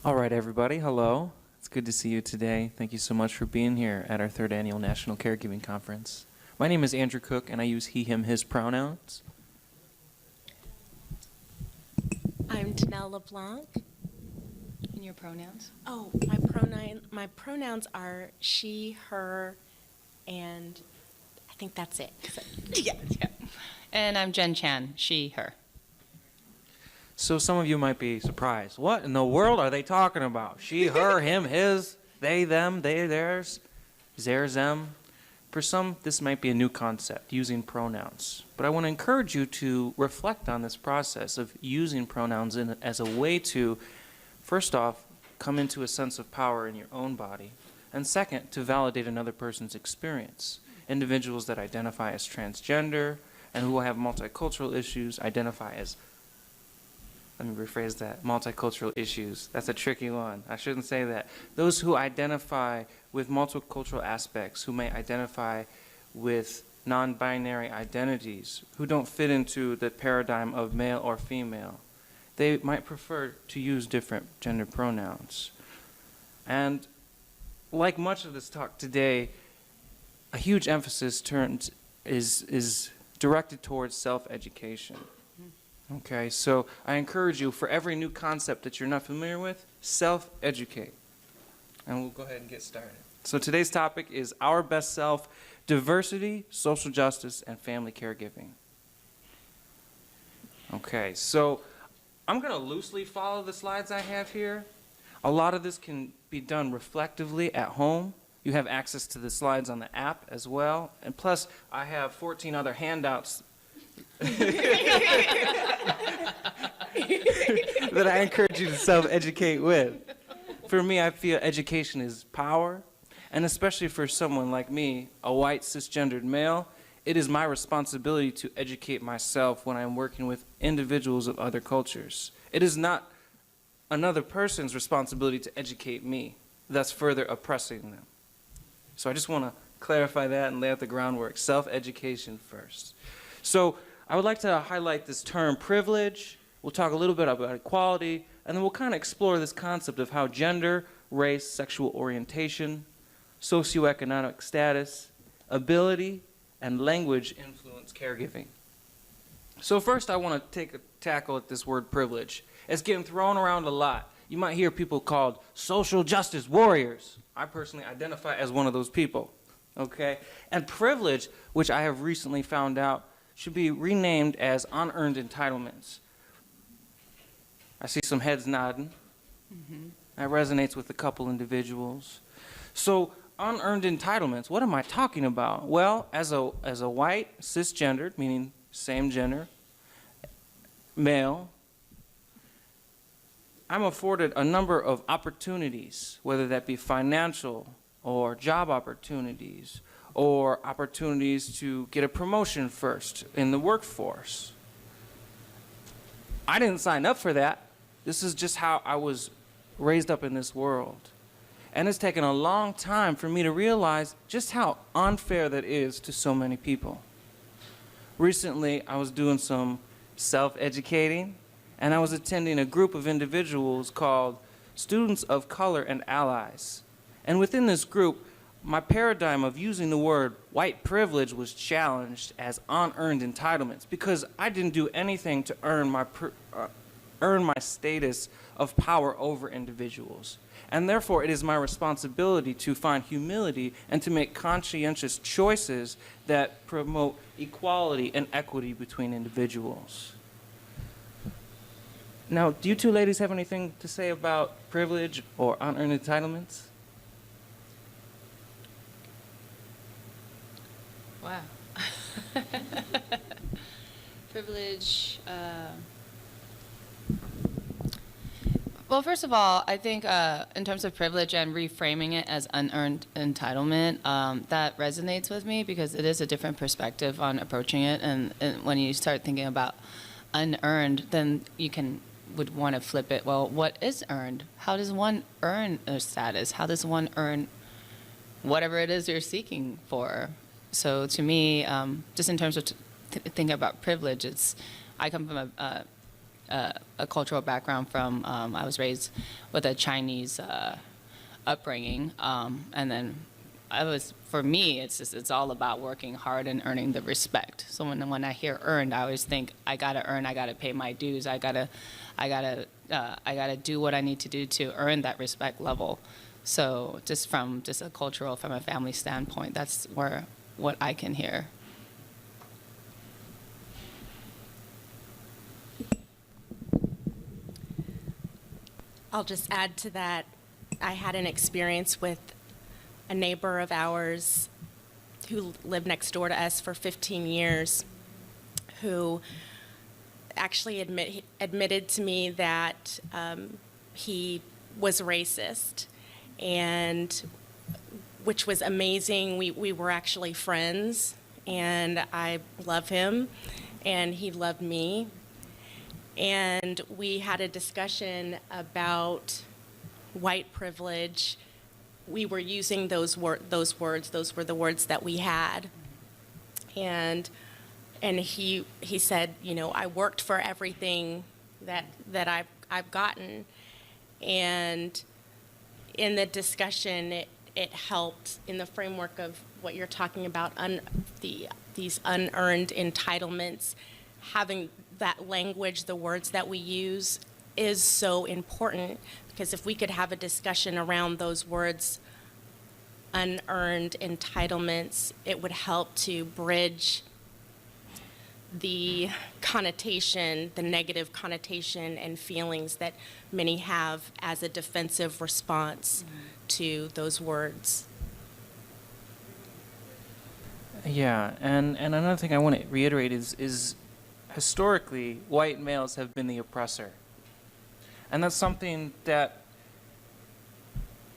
All right, everybody, hello. It's good to see you today. Thank you so much for being here at our third annual National Caregiving Conference. My name is Andrew Koch, and I use he, him, his pronouns. I'm Dannelle Leblanc. And your pronouns? Oh, my pronouns are she, her, and I think that's it. Yeah. And I'm Jenn Chan, she, her. So some of you might be surprised. What in the world are they talking about? She, her, him, his, they, them, they, theirs, theirs, them. For some, this might be a new concept, using pronouns. But I want to encourage you to reflect on this process of using pronouns as a way to, first off, come into a sense of power in your own body, and second, to validate another person's experience. Individuals that identify as transgender and who have multicultural issues identify as, let me rephrase that, multicultural issues. That's a tricky one. I shouldn't say that. Those who identify with multicultural aspects, who may identify with non-binary identities, who don't fit into the paradigm of male or female, they might prefer to use different gender pronouns. And like much of this talk today, a huge emphasis is directed towards self-education. Okay, so I encourage you, for every new concept that you're not familiar with, self-educate. And we'll go ahead and get started. So today's topic is Our Best Self, Diversity, Social Justice, and Family Caregiving. Okay, so I'm going to loosely follow the slides I have here. A lot of this can be done reflectively at home. You have access to the slides on the app as well. And plus, I have 14 other handouts that I encourage you to self-educate with. For me, I feel education is power, and especially for someone like me, a white cisgendered male, it is my responsibility to educate myself when I'm working with individuals of other cultures. It is not another person's responsibility to educate me, thus further oppressing them. So I just want to clarify that and lay out the groundwork. Self-education first. So I would like to highlight this term privilege. We'll talk a little bit about equality, and then we'll kind of explore this concept of how gender, race, sexual orientation, socioeconomic status, ability, and language influence caregiving. So first I want to take a tackle at this word privilege. It's getting thrown around a lot. You might hear people called social justice warriors. I personally identify as one of those people, okay? And privilege, which I have recently found out, should be renamed as unearned entitlements. I see some heads nodding. That resonates with a couple individuals. So unearned entitlements, what am I talking about? Well, as a white, cisgendered, meaning same gender, male, I'm afforded a number of opportunities, whether that be financial or job opportunities, or opportunities to get a promotion first in the workforce. I didn't sign up for that. This is just how I was raised up in this world. And it's taken a long time for me to realize just how unfair that is to so many people. Recently, I was doing some self-educating, and I was attending a group of individuals called Students of Color and Allies. And within this group, my paradigm of using the word white privilege was challenged as unearned entitlements because I didn't do anything to earn my status of power over individuals. And therefore, it is my responsibility to find humility and to make conscientious choices that promote equality and equity between individuals. Now, do you two ladies have anything to say about privilege or unearned entitlements? Wow. Privilege. Well, first of all, I think in terms of privilege and reframing it as unearned entitlement, that resonates with me because it is a different perspective on approaching it. And when you start thinking about unearned, then you would want to flip it. Well, what is earned? How does one earn a status? How does one earn whatever it is you're seeking for? So to me, just in terms of thinking about privilege, I come from a a cultural background from, I was raised with a Chinese upbringing, and then for me, it's all about working hard and earning the respect. So when I hear earned, I always think I gotta earn, I gotta pay my dues, I gotta do what I need to do to earn that respect level. So from a cultural, from a family standpoint, that's what I can hear. I'll just add to that. I had an experience with a neighbor of ours who lived next door to us for 15 years, who actually admitted to me that he was racist, and which was amazing. We were actually friends, and I love him, and he loved me. And we had a discussion about white privilege. We were using those words. Those were the words that we had. And he said, you know, I worked for everything that I've gotten. And in the discussion, it helped in the framework of what you're talking about, these unearned entitlements. Having that language, the words that we use, is so important, because if we could have a discussion around those words, unearned entitlements, it would help to bridge the connotation, the negative connotation and feelings that many have as a defensive response to those words. Yeah, and another thing I want to reiterate is historically, white males have been the oppressor. And that's something that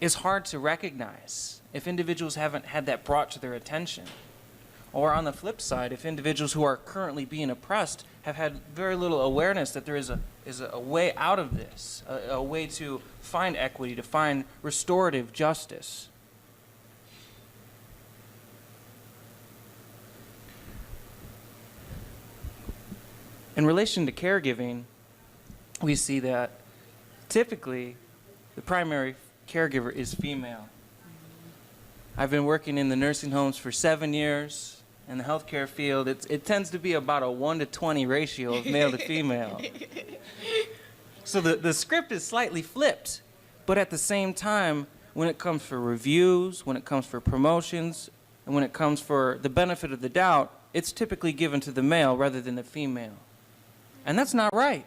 is hard to recognize if individuals haven't had that brought to their attention. Or on the flip side, if individuals who are currently being oppressed have had very little awareness that there is a way out of this, a way to find equity, to find restorative justice. In relation to caregiving, we see that typically the primary caregiver is female. I've been working in the nursing homes for 7 years. In the healthcare field, it tends to be about a 1-to-20 ratio of male to female. So the script is slightly flipped, but at the same time, when it comes for reviews, when it comes for promotions, and when it comes for the benefit of the doubt, it's typically given to the male rather than the female. And that's not right.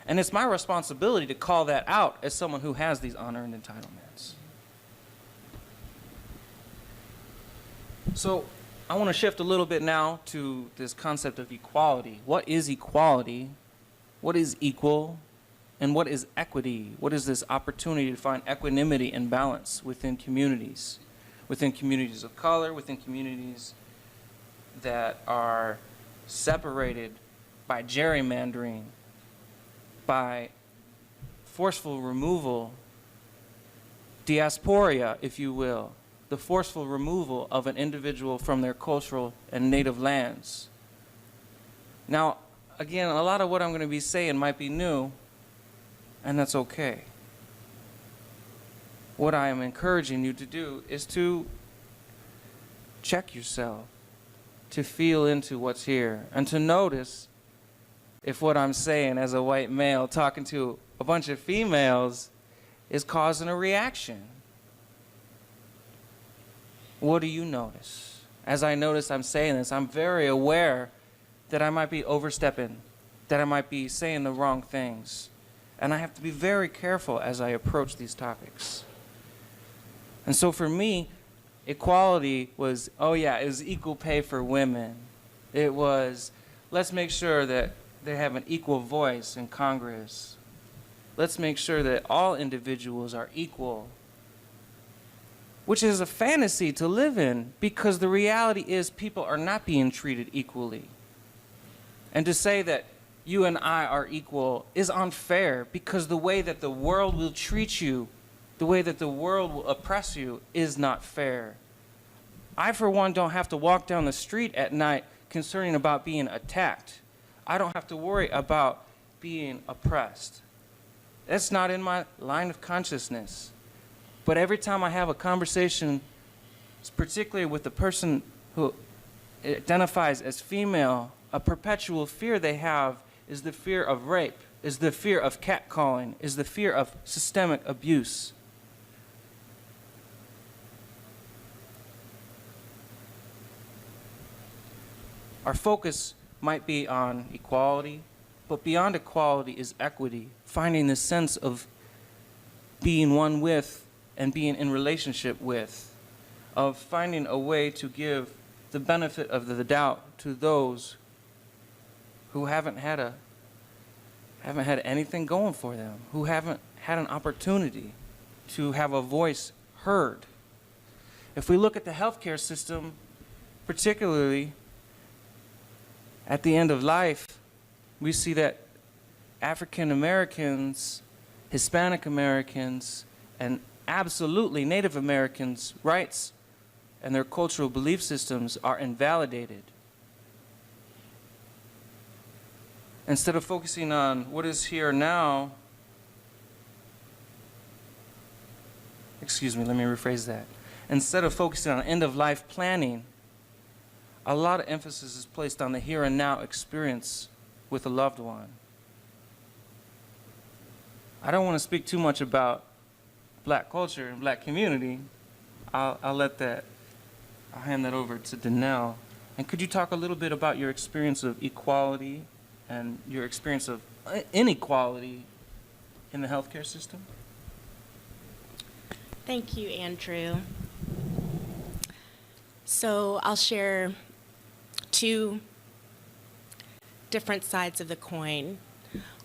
And it's my responsibility to call that out as someone who has these unearned entitlements. So I want to shift a little bit now to this concept of equality. What is equality? What is equal? And what is equity? What is this opportunity to find equanimity and balance within communities of color, within communities that are separated by gerrymandering, by forceful removal, diaspora, if you will, the forceful removal of an individual from their cultural and native lands. Now, again, a lot of what I'm going to be saying might be new, and that's okay. What I am encouraging you to do is to check yourself, to feel into what's here, and to notice if what I'm saying as a white male talking to a bunch of females is causing a reaction. What do you notice? As I notice I'm saying this, I'm very aware that I might be overstepping, that I might be saying the wrong things. And I have to be very careful as I approach these topics. And so for me, equality was, oh yeah, it was equal pay for women. It was, let's make sure that they have an equal voice in Congress. Let's make sure that all individuals are equal, which is a fantasy to live in, because the reality is people are not being treated equally. And to say that you and I are equal is unfair, because the way that the world will treat you, the way that the world will oppress you, is not fair. I, for one, don't have to walk down the street at night concerning about being attacked. I don't have to worry about being oppressed. That's not in my line of consciousness. But every time I have a conversation, particularly with the person who identifies as female, a perpetual fear they have is the fear of rape, is the fear of catcalling, is the fear of systemic abuse. Our focus might be on equality, but beyond equality is equity, finding the sense of being one with and being in relationship with, of finding a way to give the benefit of the doubt to those who haven't had anything going for them, who haven't had an opportunity to have a voice heard. If we look at the healthcare system, particularly at the end of life, we see that African Americans, Hispanic Americans, and absolutely Native Americans' rights and their cultural belief systems are invalidated. Instead of focusing on what is here now, excuse me, let me rephrase that. Instead of focusing on end-of-life planning, a lot of emphasis is placed on the here and now experience with a loved one. I don't want to speak too much about Black culture and Black community. I'll hand that over to Dannelle. And could you talk a little bit about your experience of equality and your experience of inequality in the healthcare system? Thank you, Andrew. So I'll share two different sides of the coin.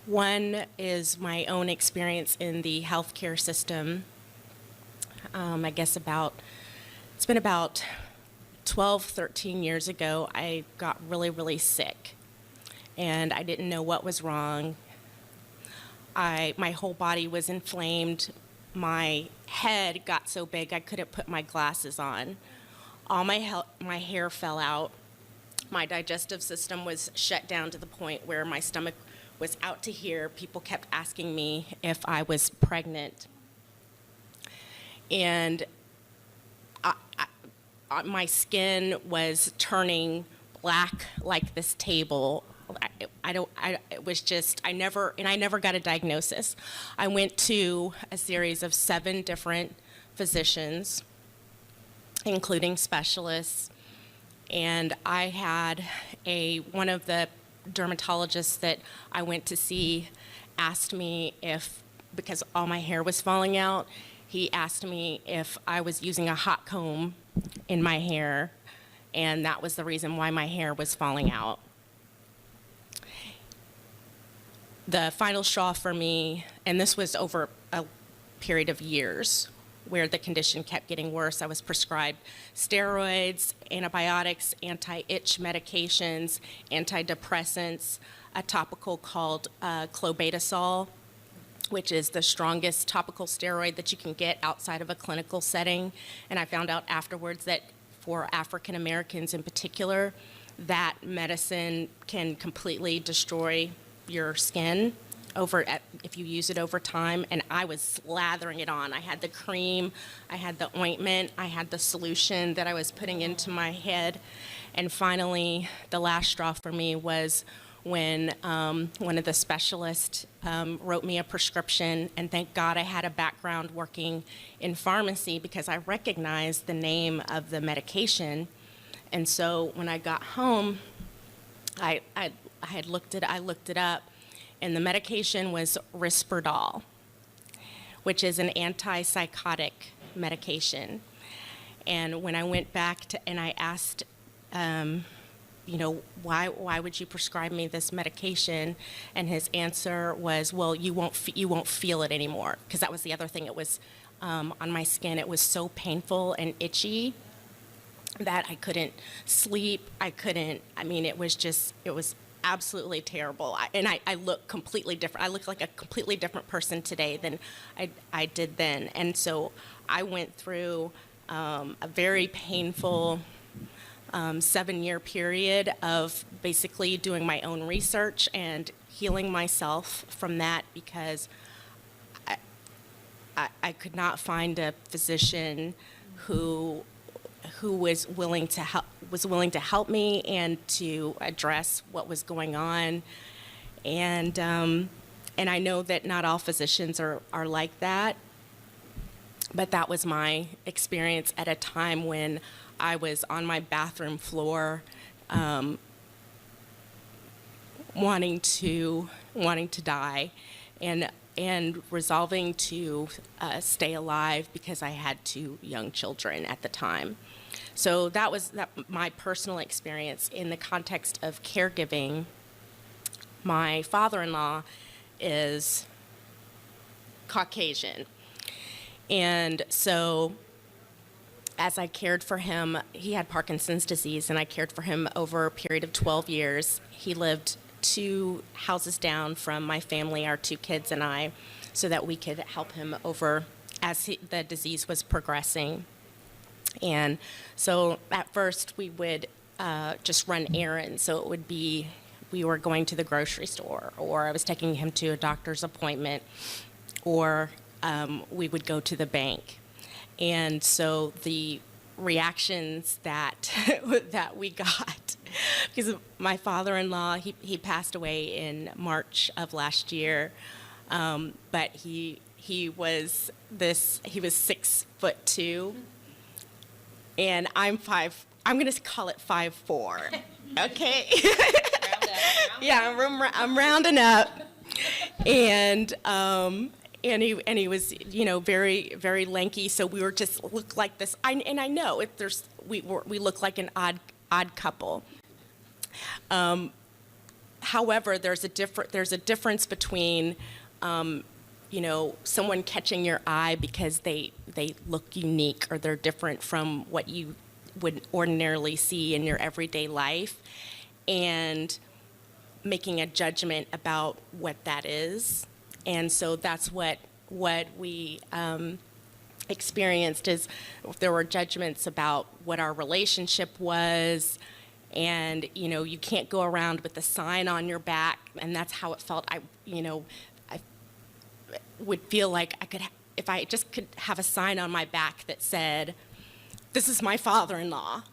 One is my own experience in the healthcare system. I guess it's been about 12, 13 years ago, I got really, really sick. And I didn't know what was wrong. My whole body was inflamed. My head got so big I couldn't put my glasses on. All my hair fell out. My digestive system was shut down to the point where my stomach was out to here. People kept asking me if I was pregnant. And my skin was turning black like this table. It was just, I never got a diagnosis. I went to a series of 7 different physicians, including specialists, and I had one of the dermatologists that I went to see asked me because all my hair was falling out, he asked me if I was using a hot comb in my hair, and that was the reason why my hair was falling out. The final straw for me, and this was over a period of years, where the condition kept getting worse. I was prescribed steroids, antibiotics, anti-itch medications, antidepressants, a topical called clobetasol, which is the strongest topical steroid that you can get outside of a clinical setting. And I found out afterwards that for African Americans in particular, that medicine can completely destroy your skin if you use it over time, and I was slathering it on. I had the cream, I had the ointment, I had the solution that I was putting into my head, and finally, the last straw for me was when one of the specialists wrote me a prescription, and thank God I had a background working in pharmacy because I recognized the name of the medication, and so when I got home, I looked it up, and the medication was Risperdal, which is an antipsychotic medication. And when I went back and I asked, why would you prescribe me this medication? And his answer was, well, you won't feel it anymore, because that was the other thing. It was on my skin. It was so painful and itchy that I couldn't sleep. It was absolutely terrible. I look completely different. I look like a completely different person today than I did then. And so I went through a very painful 7-year period of basically doing my own research and healing myself from that, because I could not find a physician who was willing to help me and to address what was going on. And I know that not all physicians are like that, but that was my experience at a time when I was on my bathroom floor, wanting to die, and resolving to stay alive because I had 2 young children at the time. So that was my personal experience. In the context of caregiving, my father-in-law is Caucasian. And so as I cared for him, he had Parkinson's disease, and I cared for him over a period of 12 years. He lived 2 houses down from my family, our 2 kids and I, so that we could help him over as the disease was progressing. And so at first we would just run errands. So it would be we were going to the grocery store, or I was taking him to a doctor's appointment, or we would go to the bank. And so the reactions that that we got, because my father-in-law, he passed away in March of last year, but he was 6'2", and I'm going to call it 5'4", okay? Yeah, I'm rounding up, and he was, very, very lanky. So we were just looked like this. And I know we look like an odd couple. However, there's a difference between, someone catching your eye because they look unique or they're different from what you would ordinarily see in your everyday life, and making a judgment about what that is. And so that's what we experienced, is there were judgments about what our relationship was, and you can't go around with a sign on your back, and that's how it felt. I would feel like I could, if I just could have a sign on my back that said, "This is my father-in-law,"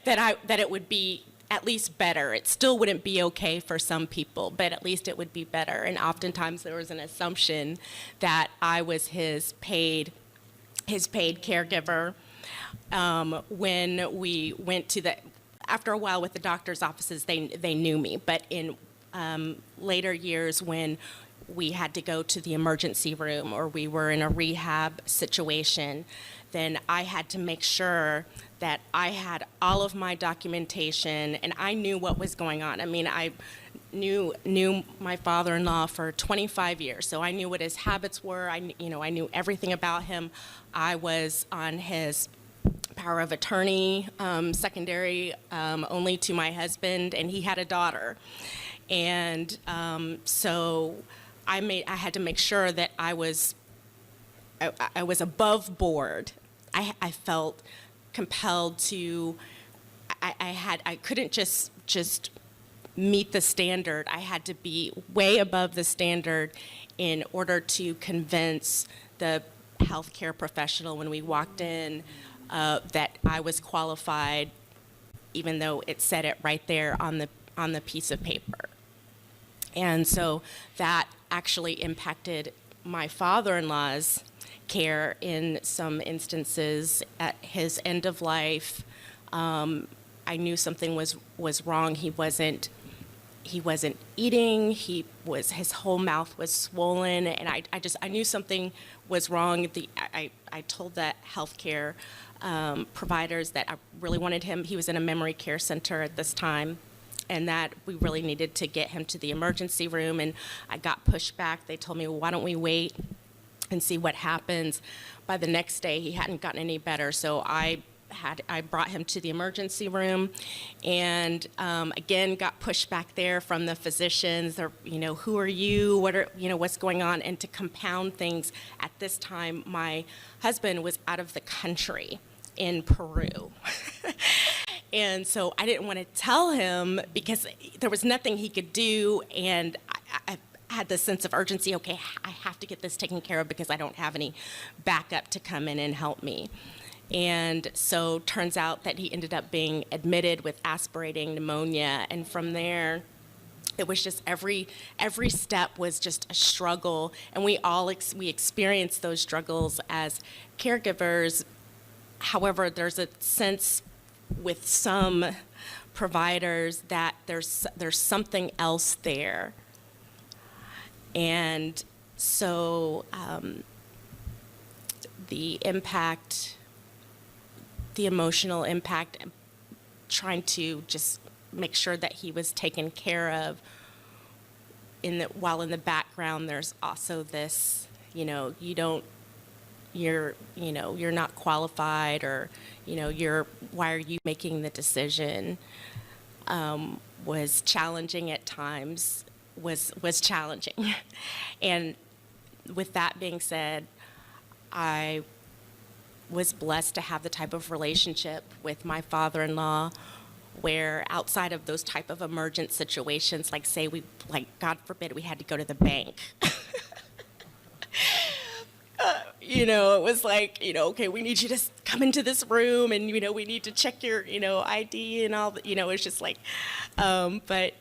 that it would be at least better. It still wouldn't be okay for some people, but at least it would be better. And oftentimes there was an assumption that I was his paid caregiver. When we went after a while with the doctor's offices, they knew me. But in later years, when we had to go to the emergency room or we were in a rehab situation, then I had to make sure that I had all of my documentation and I knew what was going on. I mean, I knew my father-in-law for 25 years, so I knew what his habits were. I knew everything about him. I was on his power of attorney, secondary only to my husband, and he had a daughter. And so I had to make sure that I was above board. I felt compelled to. I couldn't just meet the standard. I had to be way above the standard in order to convince the healthcare professional when we walked in that I was qualified, even though it said it right there on the piece of paper. And so that actually impacted my father-in-law's care in some instances. At his end of life, I knew something was wrong. He wasn't eating. His whole mouth was swollen, and I knew something was wrong. I told the healthcare providers that I really wanted him. He was in a memory care center at this time, and that we really needed to get him to the emergency room. And I got pushed back. They told me, well, why don't we wait and see what happens? By the next day, he hadn't gotten any better, so I brought him to the emergency room, and again got pushed back there from the physicians. They're, who are you? What's going on? And to compound things, at this time, my husband was out of the country in Peru. And so I didn't want to tell him because there was nothing he could do, and I had this sense of urgency. Okay, I have to get this taken care of because I don't have any backup to come in and help me. And so turns out that he ended up being admitted with aspirating pneumonia, and from there, it was just every step was just a struggle, and we experience those struggles as caregivers. However, there's a sense with some providers that there's something else there, and so the impact, the emotional impact, trying to just make sure that he was taken care of. While in the background, there's also this, you're not qualified, or, why are you making the decision? Was challenging at times, was challenging. And with that being said, I was blessed to have the type of relationship with my father-in-law where outside of those type of emergent situations, like say God forbid, we had to go to the bank. It was like, okay, we need you to come into this room, and, we need to check your, ID and all, it's just like, but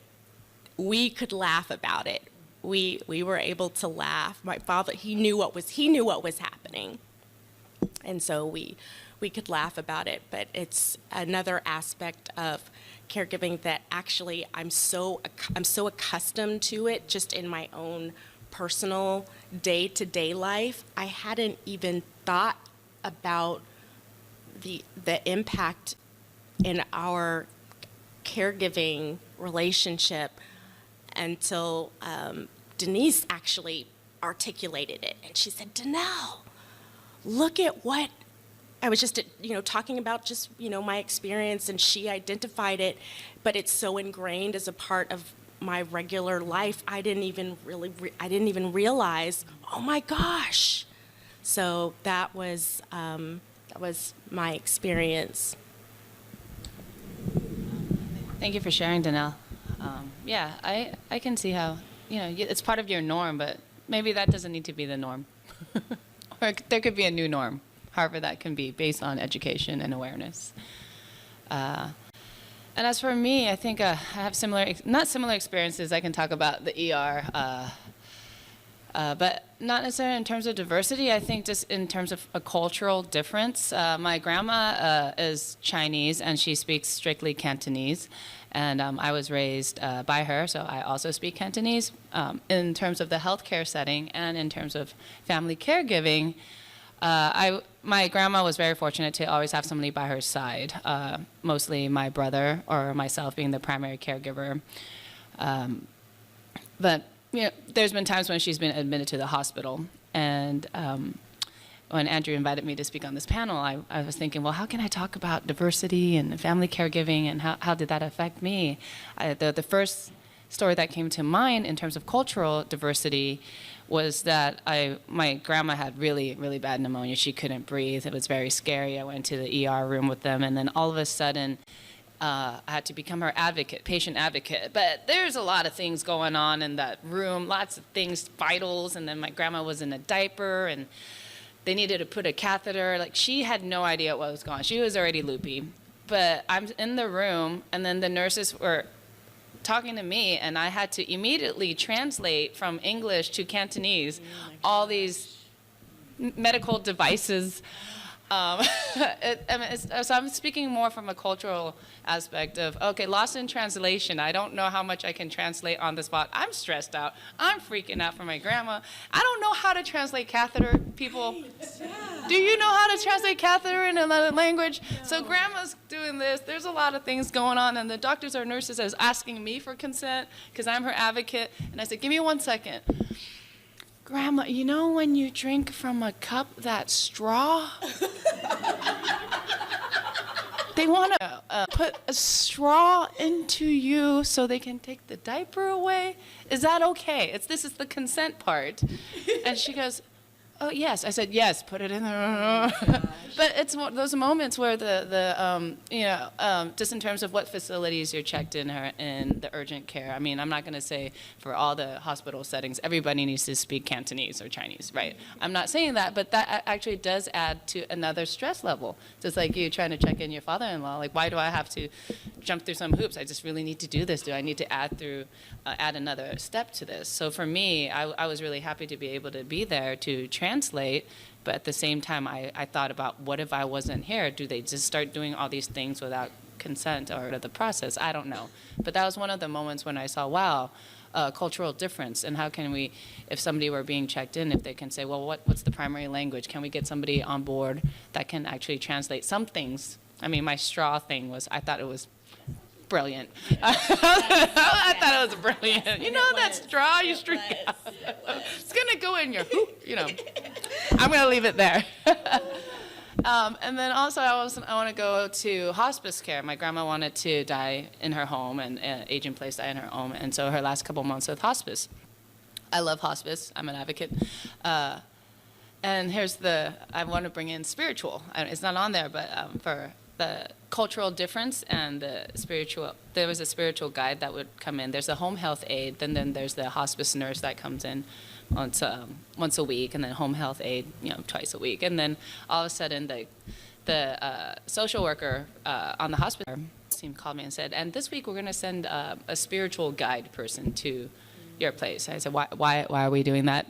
we could laugh about it. We were able to laugh. My father, he knew what was happening. And so we could laugh about it, but it's another aspect of caregiving that actually I'm so accustomed to it just in my own personal day-to-day life. I hadn't even thought about the impact in our caregiving relationship until Denise actually articulated it, and she said, "Dannelle, look at what." I was just, talking about just, my experience, and she identified it, but it's so ingrained as a part of my regular life. I didn't even realize, oh my gosh. So that was my experience. Thank you for sharing, Dannelle. Yeah, I can see how, it's part of your norm, but maybe that doesn't need to be the norm. Or there could be a new norm, however that can be, based on education and awareness. And as for me, I think I have not similar experiences. I can talk about the ER, but not necessarily in terms of diversity. I think just in terms of a cultural difference. My grandma is Chinese, and she speaks strictly Cantonese. And I was raised by her, so I also speak Cantonese. In terms of the healthcare setting and in terms of family caregiving, my grandma was very fortunate to always have somebody by her side, mostly my brother or myself being the primary caregiver. But there's been times when she's been admitted to the hospital, and when Andrew invited me to speak on this panel, I was thinking, well, how can I talk about diversity and family caregiving, and how did that affect me? The first story that came to mind in terms of cultural diversity was that my grandma had really, really bad pneumonia. She couldn't breathe. It was very scary. I went to the ER room with them, and then all of a sudden, I had to become her advocate, patient advocate. But there's a lot of things going on in that room, lots of things, vitals, and then my grandma was in a diaper, and they needed to put a catheter. Like, she had no idea what was going on. She was already loopy. But I'm in the room, and then the nurses were talking to me, and I had to immediately translate from English to Cantonese all these medical devices. So I'm speaking more from a cultural aspect of, okay, lost in translation. I don't know how much I can translate on the spot. I'm stressed out. I'm freaking out for my grandma. I don't know how to translate catheter, people. Do you know how to translate catheter in another language? No. So grandma's doing this. There's a lot of things going on, and the doctors or nurses is asking me for consent because I'm her advocate. And I said, give me 1 second. Grandma, you know when you drink from a cup, that straw? They want to put a straw into you so they can take the diaper away? Is that okay? This is the consent part. And she goes, oh, yes. I said, yes, put it in there. But it's those moments where just in terms of what facilities you're checked in the urgent care. I mean, I'm not going to say for all the hospital settings, everybody needs to speak Cantonese or Chinese, right? I'm not saying that, but that actually does add to another stress level. Just like you trying to check in your father-in-law, like, why do I have to jump through some hoops? I just really need to do this. Do I need to add another step to this? So for me, I was really happy to be able to be there to translate, but at the same time, I thought about, what if I wasn't here? Do they just start doing all these things without consent or the process? I don't know. But that was one of the moments when I saw, wow, cultural difference, and how can we, if somebody were being checked in, if they can say, well, what's the primary language? Can we get somebody on board that can actually translate some things? I mean, my straw thing I thought it was brilliant. I thought it was brilliant. You know that straw you streak out? It's going to go in your hoop, I'm going to leave it there. And then also I want to go to hospice care. My grandma wanted to die in her home, and age in place die in her home. And so her last couple months with hospice. I love hospice. I'm an advocate. And I want to bring in spiritual. It's not on there, but for the cultural difference and the spiritual, there was a spiritual guide that would come in. There's a home health aide, then there's the hospice nurse that comes in once a week, and then home health aide, twice a week. And then all of a sudden, the social worker on the hospital team called me and said, and this week we're going to send a spiritual guide person to your place. I said, why are we doing that?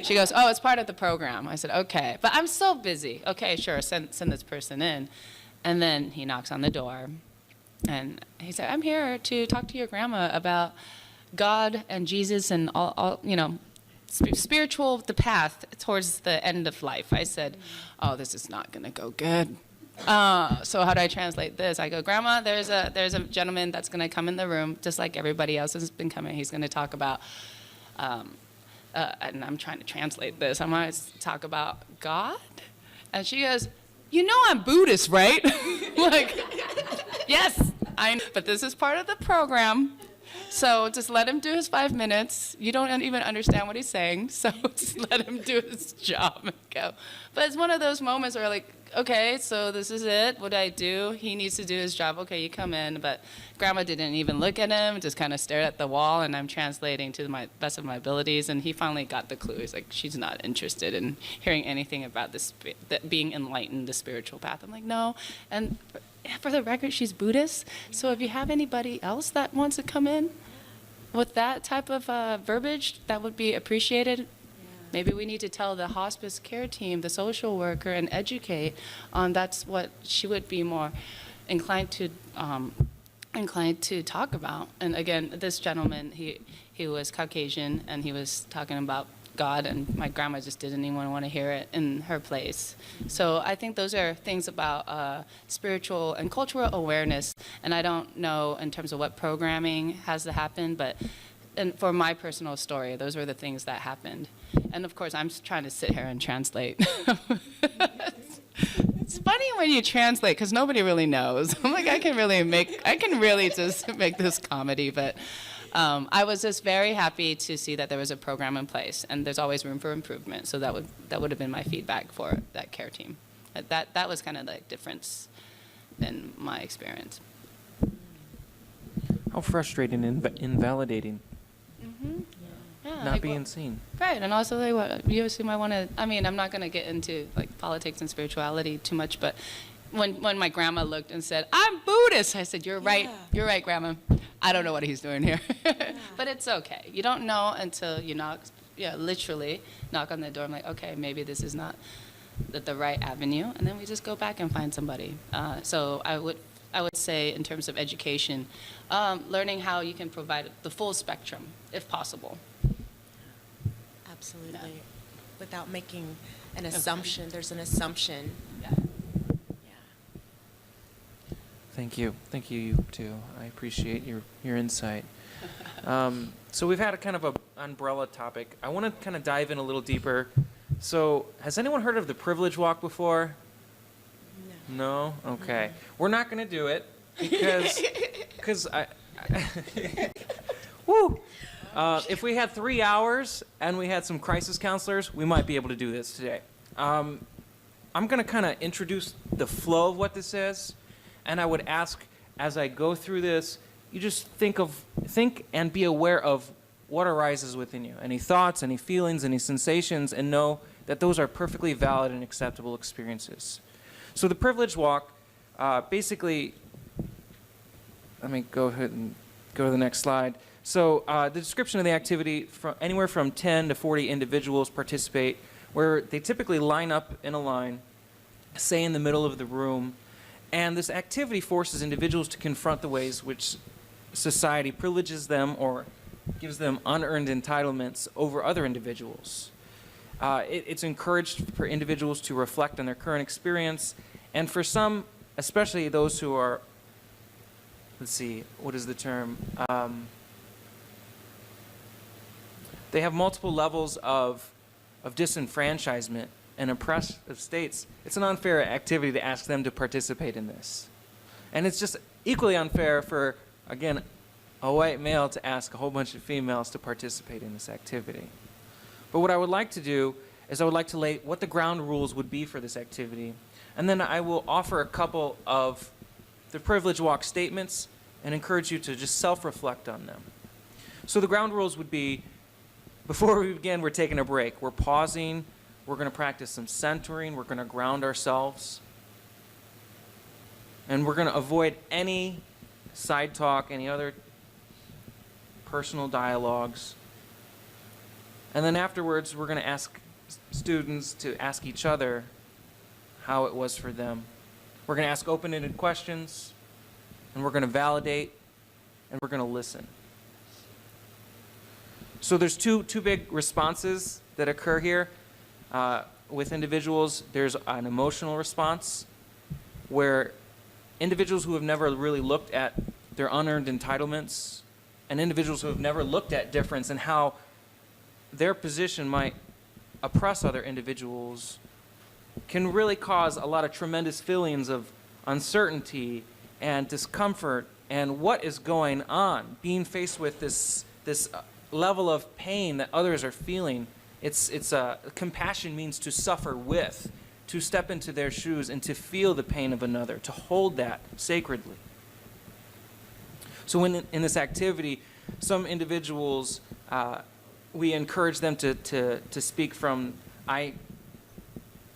She goes, oh, it's part of the program. I said, okay, but I'm so busy. Okay, sure, send this person in. And then he knocks on the door, and he said, I'm here to talk to your grandma about God and Jesus and all spiritual, the path towards the end of life. I said, oh, this is not going to go good. So how do I translate this? I go, Grandma, there's a gentleman that's going to come in the room, just like everybody else has been coming. He's going to talk about, and I'm trying to translate this. I'm going to talk about God. And she goes, I'm Buddhist, right? Like, yes, but this is part of the program. So just let him do his 5 minutes. You don't even understand what he's saying, so just let him do his job and go. But it's one of those moments where, like, okay, so this is it. What do I do? He needs to do his job. Okay, you come in. But Grandma didn't even look at him, just kind of stared at the wall, and I'm translating to the best of my abilities. And he finally got the clue. He's like, she's not interested in hearing anything about being enlightened, the spiritual path. I'm like, no. And for the record, she's Buddhist. So if you have anybody else that wants to come in with that type of verbiage, that would be appreciated. Maybe we need to tell the hospice care team, the social worker, and educate on that's what she would be more inclined to talk about. And again, this gentleman, he was Caucasian, and he was talking about God, and my grandma just didn't even want to hear it in her place. So I think those are things about spiritual and cultural awareness, and I don't know in terms of what programming has to happen, but for my personal story, those were the things that happened. And of course, I'm trying to sit here and translate. It's funny when you translate, because nobody really knows. I'm like, I can really just make this comedy, but I was just very happy to see that there was a program in place, and there's always room for improvement. So that would have been my feedback for that care team. That was kind of the difference in my experience. How frustrating and invalidating. Mm-hmm. Yeah, Not being seen. Right, and also you assume I want to. I mean, I'm not going to get into like politics and spirituality too much, but when my grandma looked and said, "I'm Buddhist," I said, "You're right. You're right, Grandma. I don't know what he's doing here." But it's okay. You don't know until you literally knock on the door. I'm like, okay, maybe this is not the right avenue, and then we just go back and find somebody. So I would say, in terms of education, learning how you can provide the full spectrum, if possible. Absolutely. Yeah. Without making an assumption. There's an assumption. Yeah. Thank you. Thank you, you too. I appreciate your insight. So we've had a kind of an umbrella topic. I want to kind of dive in a little deeper. So has anyone heard of the privilege walk before? No? Okay. We're not going to do it because I woo! If we had 3 hours and we had some crisis counselors, we might be able to do this today. I'm going to kind of introduce the flow of what this is, and I would ask, as I go through this, you just think and be aware of what arises within you. Any thoughts, any feelings, any sensations, and know that those are perfectly valid and acceptable experiences. So the privilege walk, basically, let me go ahead and go to the next slide. So the description of the activity, anywhere from 10 to 40 individuals participate, where they typically line up in a line, say in the middle of the room, and this activity forces individuals to confront the ways which society privileges them or gives them unearned entitlements over other individuals. It's encouraged for individuals to reflect on their current experience, and for some, especially those who are, let's see, what is the term? They have multiple levels of disenfranchisement and oppressive states. It's an unfair activity to ask them to participate in this. And it's just equally unfair for, again, a white male to ask a whole bunch of females to participate in this activity. But what I would like to do is I would like to lay what the ground rules would be for this activity, and then I will offer a couple of the privilege walk statements and encourage you to just self-reflect on them. So the ground rules would be, before we begin, we're taking a break. We're pausing. We're going to practice some centering. We're going to ground ourselves. And we're going to avoid any side talk, any other personal dialogues. And then afterwards, we're going to ask students to ask each other how it was for them. We're going to ask open-ended questions, and we're going to validate, and we're going to listen. So there's two big responses that occur here with individuals. There's an emotional response where individuals who have never really looked at their unearned entitlements and individuals who have never looked at difference and how their position might oppress other individuals can really cause a lot of tremendous feelings of uncertainty and discomfort and what is going on, being faced with this level of pain that others are feeling. Compassion means to suffer with, to step into their shoes and to feel the pain of another, to hold that sacredly. So when in this activity, some individuals, we encourage them to speak from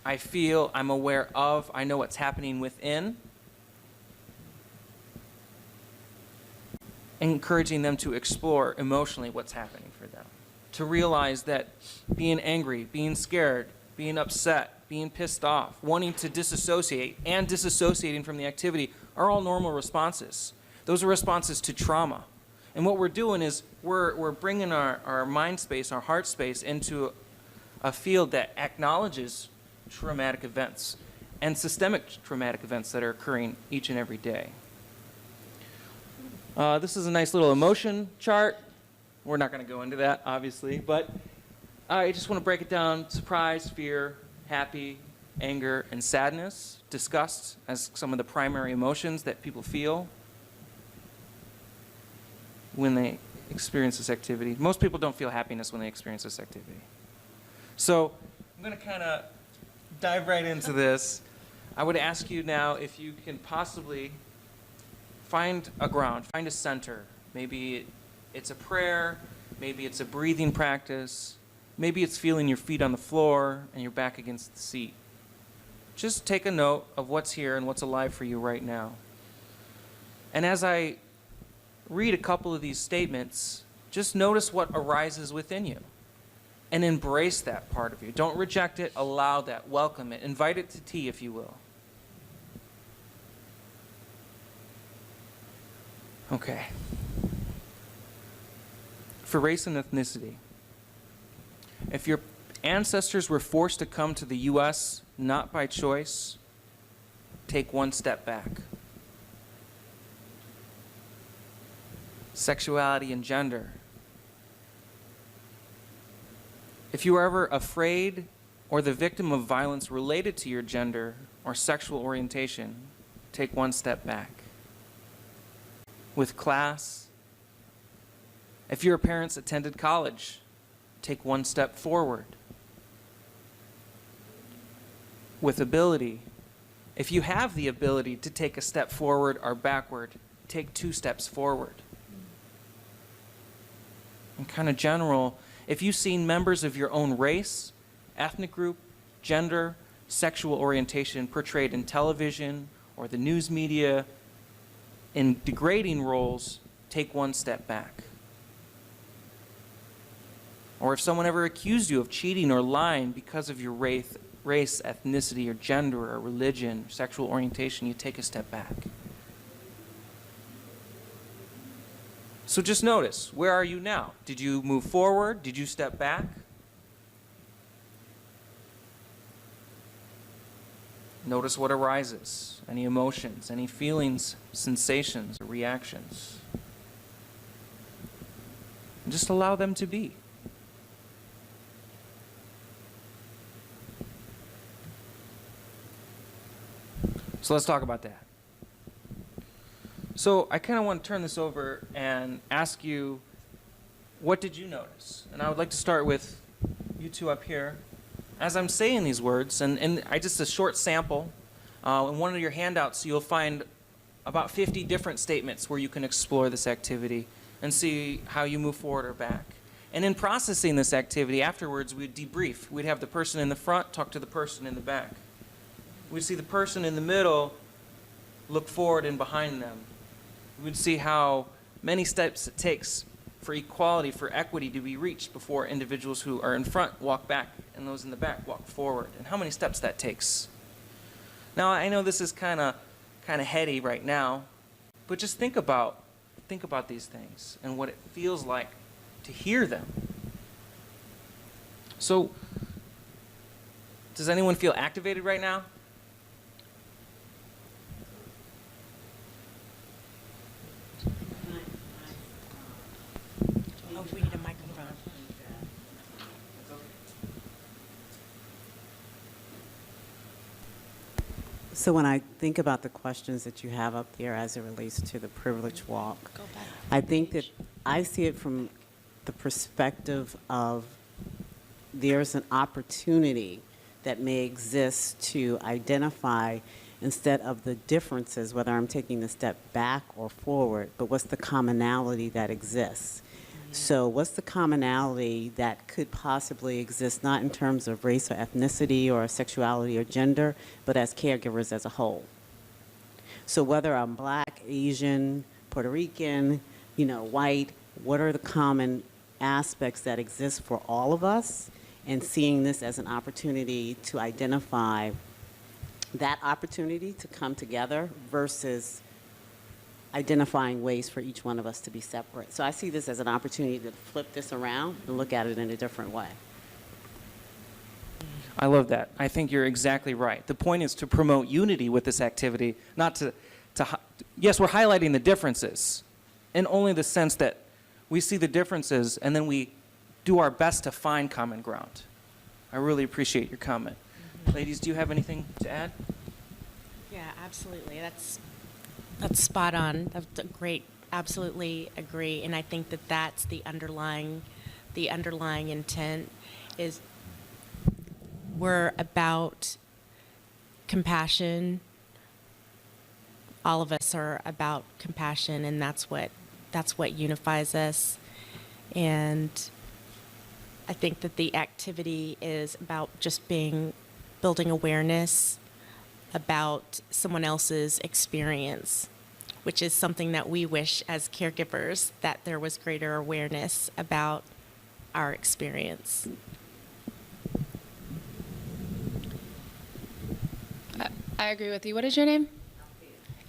I feel, I'm aware of, I know what's happening within, encouraging them to explore emotionally what's happening for them, to realize that being angry, being scared, being upset, being pissed off, wanting to disassociate, and disassociating from the activity are all normal responses. Those are responses to trauma. And what we're doing is we're bringing our mind space, our heart space into a field that acknowledges traumatic events and systemic traumatic events that are occurring each and every day. This is a nice little emotion chart. We're not going to go into that, obviously, but I just want to break it down. Surprise, fear, happy, anger, and sadness, disgust as some of the primary emotions that people feel when they experience this activity. Most people don't feel happiness when they experience this activity. So I'm going to kind of dive right into this. I would ask you now if you can possibly find a ground, find a center. Maybe it's a prayer, maybe it's a breathing practice, maybe it's feeling your feet on the floor and your back against the seat. Just take a note of what's here and what's alive for you right now. And as I read a couple of these statements, just notice what arises within you and embrace that part of you. Don't reject it, allow that, welcome it, invite it to tea, if you will. Okay. For race and ethnicity, if your ancestors were forced to come to the U.S. not by choice, take one step back. Sexuality and gender. If you were ever afraid or the victim of violence related to your gender or sexual orientation, take one step back. With class, If your parents attended college, take one step forward. With ability, if you have the ability to take a step forward or backward, take 2 steps forward. In kind of general, if you've seen members of your own race, ethnic group, gender, sexual orientation portrayed in television or the news media in degrading roles, take 1 step back. Or if someone ever accused you of cheating or lying because of your race, ethnicity, or gender, or religion, or sexual orientation, you take a step back. So just notice, where are you now? Did you move forward? Did you step back? Notice what arises, any emotions, any feelings, sensations, or reactions. And just allow them to be. So let's talk about that. So I kind of want to turn this over and ask you, what did you notice? And I would like to start with you two up here. As I'm saying these words, and I just a short sample, in one of your handouts you'll find about 50 different statements where you can explore this activity and see how you move forward or back. And in processing this activity, afterwards we'd debrief. We'd have the person in the front talk to the person in the back. We'd see the person in the middle look forward and behind them. We'd see how many steps it takes for equality, for equity to be reached before individuals who are in front walk back and those in the back walk forward, and how many steps that takes. Now, I know this is kind of heady right now, but just think about these things and what it feels like to hear them. So, does anyone feel activated right now? Oh, we need a microphone. So when I think about the questions that you have up there as it relates to the privilege walk, Go back. I think that I see it from the perspective of there's an opportunity that may exist to identify, instead of the differences, whether I'm taking a step back or forward, but what's the commonality that exists. So what's the commonality that could possibly exist, not in terms of race or ethnicity or sexuality or gender, but as caregivers as a whole? So whether I'm Black, Asian, Puerto Rican, white, what are the common aspects that exist for all of us? And seeing this as an opportunity to identify that opportunity to come together versus identifying ways for each one of us to be separate. So I see this as an opportunity to flip this around and look at it in a different way. I love that. I think you're exactly right. The point is to promote unity with this activity, not to yes, we're highlighting the differences in only the sense that we see the differences and then we do our best to find common ground. I really appreciate your comment. Ladies, do you have anything to add? Yeah, absolutely. That's spot on. That's a great. Absolutely agree. And I think that that's the underlying intent is we're about compassion. All of us are about compassion, and that's what unifies us. And I think that the activity is about just building awareness about someone else's experience, which is something that we wish as caregivers that there was greater awareness about our experience. I agree with you. What is your name?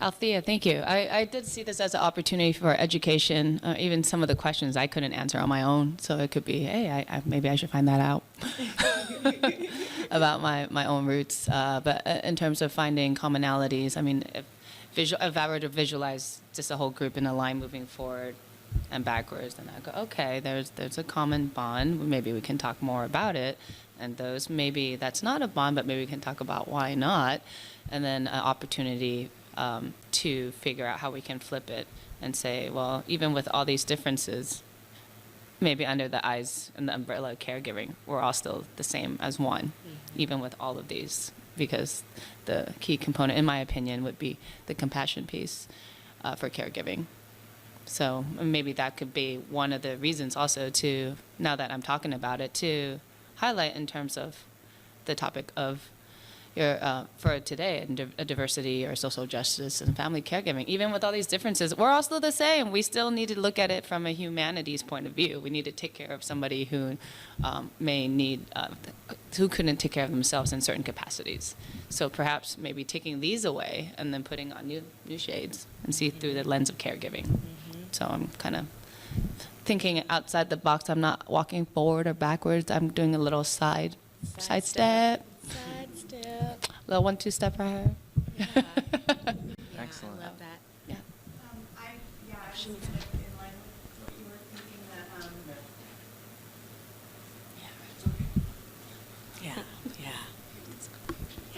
Althea, thank you. I did see this as an opportunity for education. Even some of the questions I couldn't answer on my own, so it could be, hey, maybe I should find that out about my own roots. But in terms of finding commonalities, I mean, if I were to visualize just a whole group in a line moving forward and backwards, then I go, okay, there's a common bond. Maybe we can talk more about it. And those, maybe that's not a bond, but maybe we can talk about why not. And then an opportunity to figure out how we can flip it and say, well, even with all these differences, maybe under the eyes and the umbrella of caregiving, we're all still the same as one, even with all of these, because the key component, in my opinion, would be the compassion piece for caregiving. So maybe that could be one of the reasons also to, now that I'm talking about it, to highlight in terms of the topic of your, for today, diversity or social justice and family caregiving. Even with all these differences, we're all still the same. We still need to look at it from a humanities point of view. We need to take care of somebody who may need, who couldn't take care of themselves in certain capacities. So perhaps maybe taking these away and then putting on new shades and see through the lens of caregiving. So I'm kind of thinking outside the box. I'm not walking forward or backwards. I'm doing a little side step. Sidestep. Little 1-2 step for her. Yeah. Excellent. I love that. Yeah. I was kind of in line with what you were thinking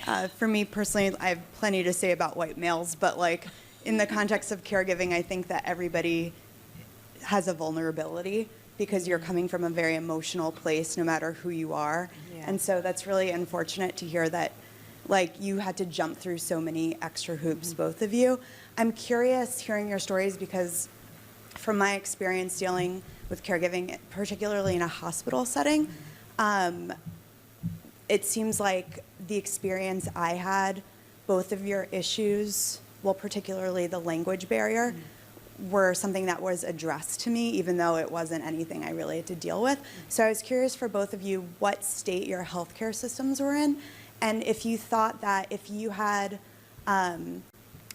that, for me personally, I have plenty to say about white males, but like in the context of caregiving, I think that everybody has a vulnerability because you're coming from a very emotional place no matter who you are. Yeah. And so that's really unfortunate to hear that like you had to jump through so many extra hoops, both of you. I'm curious hearing your stories because from my experience dealing with caregiving, particularly in a hospital setting, it seems like the experience I had, both of your issues, well, particularly the language barrier, were something that was addressed to me, even though it wasn't anything I really had to deal with. So I was curious for both of you what state your healthcare systems were in, and if you thought that if you had a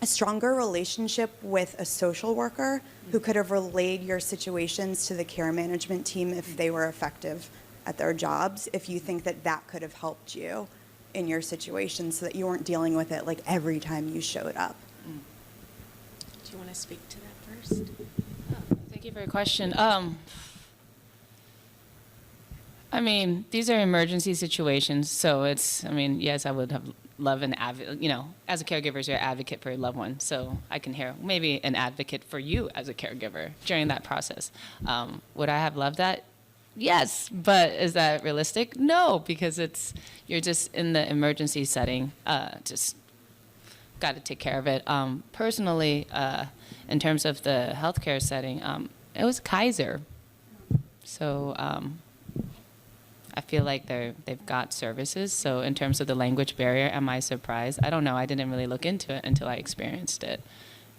stronger relationship with a social worker who could have relayed your situations to the care management team if they were effective at their jobs, if you think that that could have helped you in your situation so that you weren't dealing with it like every time you showed up. Do you want to speak to that first? Thank you for your question. I mean, these are emergency situations, so it's, I mean, yes, I would have loved an advocate, you know, as a caregiver, you're an advocate for your loved one, so I can hear maybe an advocate for you as a caregiver during that process. Would I have loved that? Yes, but is that realistic? No, because it's, you're just in the emergency setting, just got to take care of it. Personally, in terms of the healthcare setting, it was Kaiser. So I feel like they've got services. So in terms of the language barrier, am I surprised? I don't know. I didn't really look into it until I experienced it.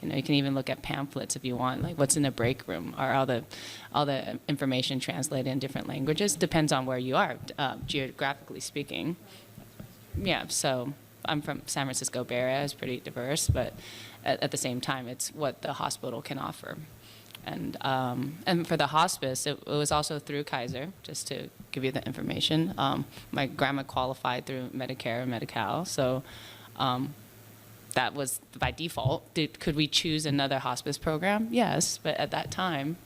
You know, you can even look at pamphlets if you want, like what's in the break room, or all the information translated in different languages. Depends on where you are, geographically speaking. Yeah, so I'm from San Francisco Bay Area. It's pretty diverse, but at the same time, it's what the hospital can offer. And for the hospice, it was also through Kaiser, just to give you the information. My grandma qualified through Medicare and Medi-Cal, so that was by default. Could we choose another hospice program? Yes, but at that time,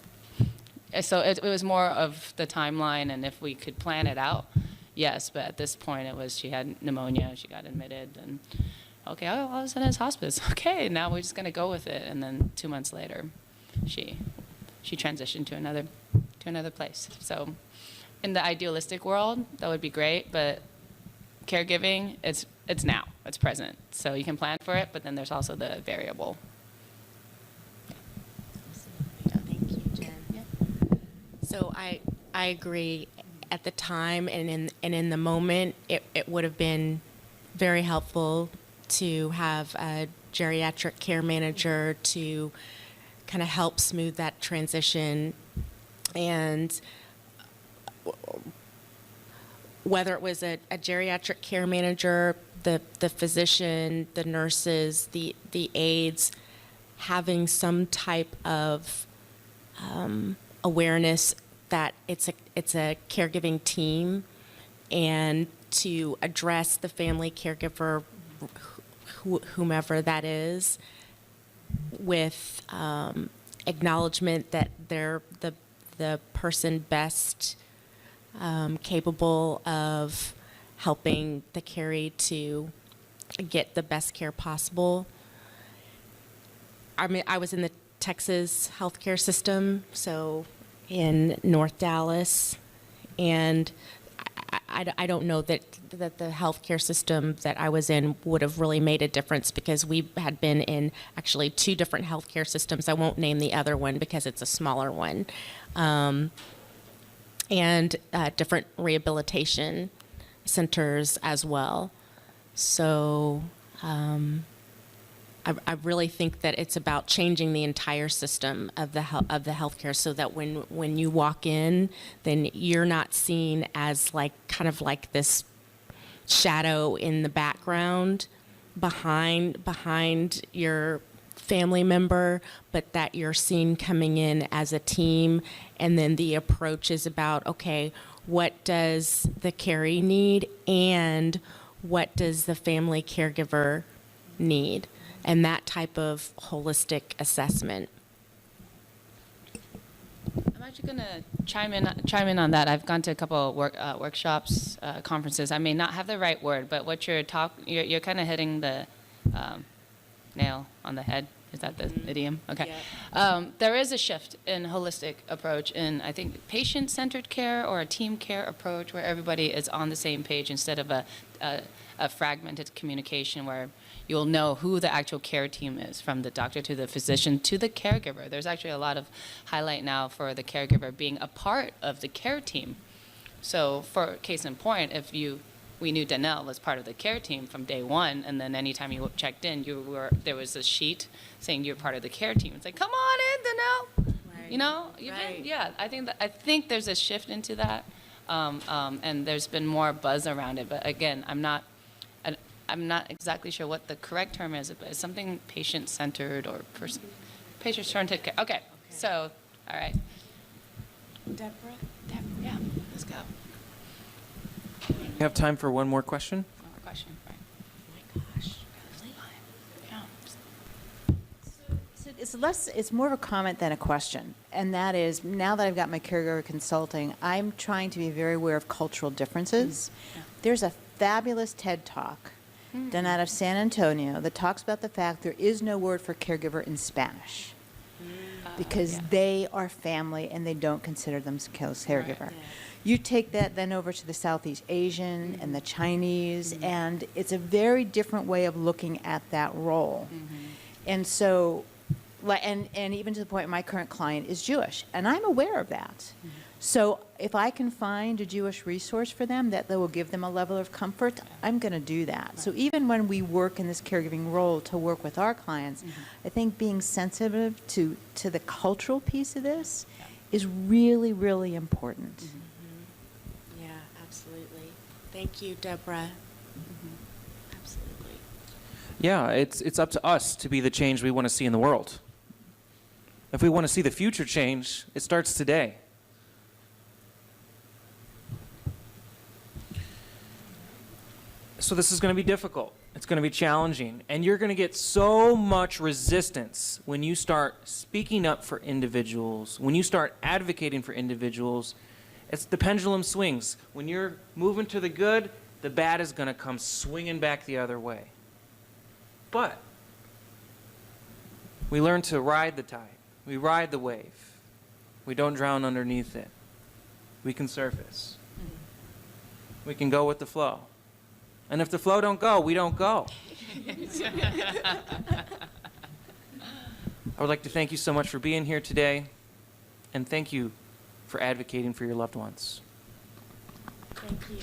so it was more of the timeline, and if we could plan it out, yes, but at this point it was she had pneumonia, she got admitted, and okay, all of a sudden it's hospice. Okay, now we're just gonna go with it, and then 2 months later, she transitioned to another place. So in the idealistic world, that would be great, but caregiving, it's now, it's present. So you can plan for it, but then there's also the variable. Thank you, Jen. Yeah. So I agree. At the time and in the moment, it would have been very helpful to have a geriatric care manager to kind of help smooth that transition. And whether it was a geriatric care manager, the physician, the nurses, the aides, having some type of awareness that it's a caregiving team, and to address the family caregiver, whomever that is, with acknowledgement that they're the person best capable of helping the carried to get the best care possible. I mean, I was in the Texas healthcare system, so in North Dallas, and I don't know that the healthcare system that I was in would have really made a difference, because we had been in actually 2 different healthcare systems. I won't name the other one because it's a smaller one, and different rehabilitation centers as well. So I really think that it's about changing the entire system of the healthcare, so that when you walk in, then you're not seen as like kind of like this shadow in the background behind your family member, but that you're seen coming in as a team. And then the approach is about, okay, what does the caree need and what does the family caregiver need? And that type of holistic assessment. I'm actually going to chime in on that. I've gone to a couple of workshops, conferences. I may not have the right word, but what you're you're kind of hitting the nail on the head. Is that the idiom? Okay. Yeah. There is a shift in holistic approach in, I think, patient-centered care or a team care approach, where everybody is on the same page instead of a fragmented communication where you'll know who the actual care team is, from the doctor to the physician to the caregiver. There's actually a lot of highlight now for the caregiver being a part of the care team. So for case in point, we knew Dannelle was part of the care team from day one, and then anytime you checked in, there was a sheet saying you're part of the care team. It's like, come on in, Dannelle. Right. You know, Right. yeah. I think there's a shift into that, and there's been more buzz around it. But again, I'm not exactly sure what the correct term is, but it's something patient-centered or patient-centered care. Okay, so all right. Deborah? Yeah, let's go. We have time for one more question. One more question, right? Oh my gosh. Yeah. So it's more of a comment than a question. And that is, now that I've got my caregiver consulting, I'm trying to be very aware of cultural differences. Yeah. There's a fabulous TED Talk done out of San Antonio that talks about the fact there is no word for caregiver in Spanish, because they are family and they don't consider themselves caregiver. Right. You take that then over to the Southeast Asian and the Chinese, and it's a very different way of looking at that role. And so, and even to the point, my current client is Jewish, and I'm aware of that. So if I can find a Jewish resource for them that will give them a level of comfort, I'm going to do that. So even when we work in this caregiving role to work with our clients, I think being sensitive to the cultural piece of this is really, really important. Yeah, absolutely. Thank you, Deborah. Absolutely. Yeah, it's up to us to be the change we want to see in the world. If we want to see the future change, it starts today. So this is going to be difficult. It's going to be challenging. And you're going to get so much resistance when you start speaking up for individuals, when you start advocating for individuals. It's the pendulum swings. When you're moving to the good, the bad is going to come swinging back the other way. But we learn to ride the tide. We ride the wave. We don't drown underneath it. We can surface. We can go with the flow. And if the flow don't go, we don't go. I would like to thank you so much for being here today, and thank you for advocating for your loved ones. Thank you.